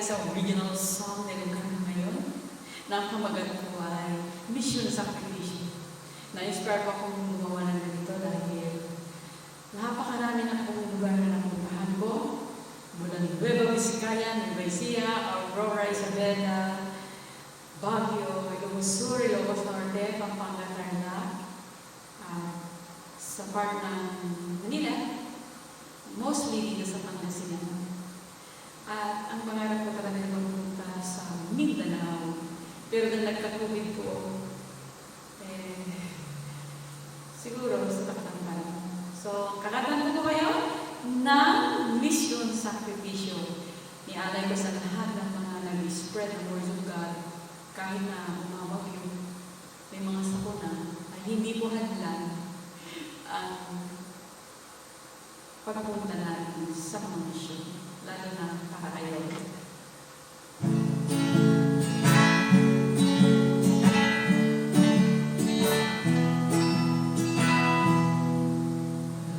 sa original song na ilugkan ngayon. Na ang kamagat ko ay Mission Sakripisyo. Na-inspire ko akong gumawa ng ganito dahil napakarami na akong lugar na napuntahan ko. Mula Nueva Vizcaya, Nueva Ecija, Aurora, Isabela, Baguio, Ilocos Sur, Ilocos Norte, Pampanga, Tarlac, sa part ng Manila, mostly dito sa Pangasinan. At ang pangarap ko talaga ay magpunta sa Mindanao. Pero nang nagka-COVID po, siguro sa takatangkan. So, kakatanda ko kayo ng Mission Sakripisyo. Nialay ko sa lahat ng mga nag-spread ng Word of God kahit na umawag yung may mga sakuna ay hindi po hadlan ang pagpunta natin sa mga mission, lalo na kakatayo.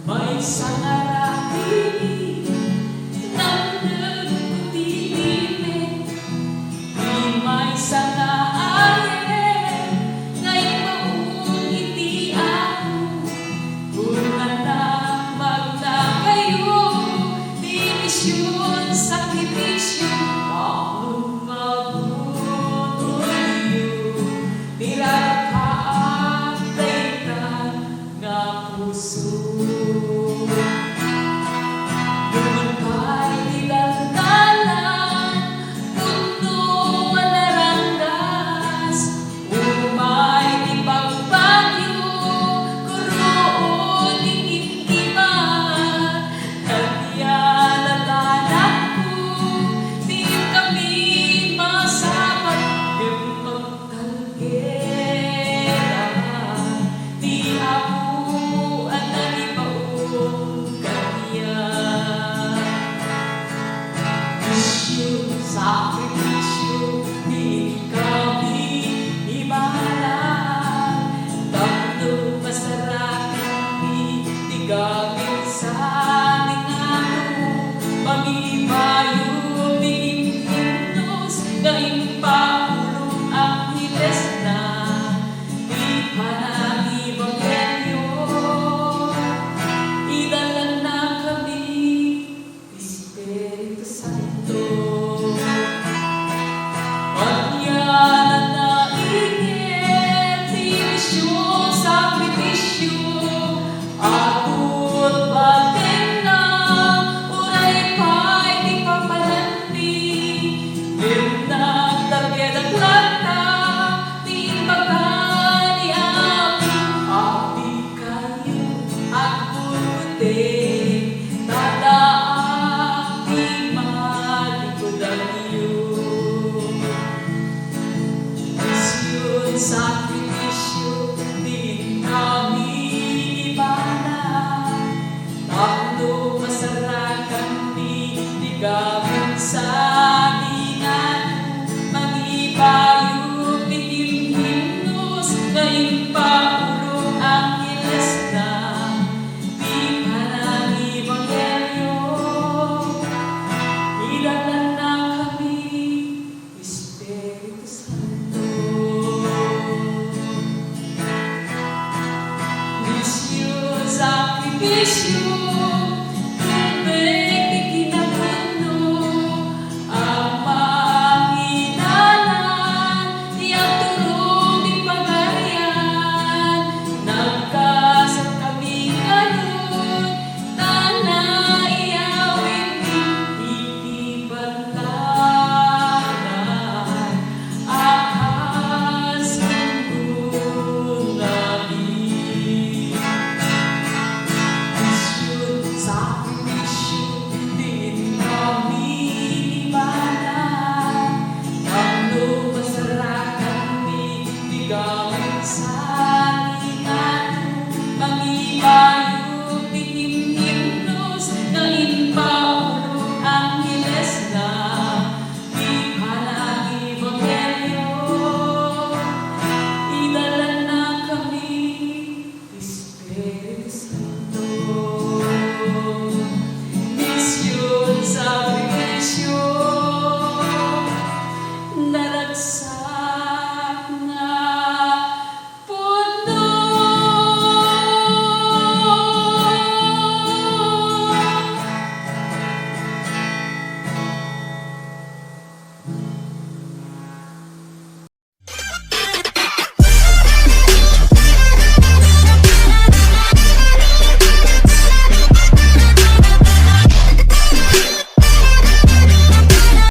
May sangarapin ng nagputilimit, di may sangaari, ngayong maun iti ako, una na magtakayo, di misyon sakripisyo, ang mabunuyo, nirakaantay ka nga puso. Sakripisyo, di kami ibalan, tatlo masarakan di gamit sa lingano, magibayo di impintos, na impahulong ang hiles na di panag-ibangelyo, idalan na kami, Espiritu Santo. Sakripisyo, di kami ibalan, tatlo masarakan di gamit sa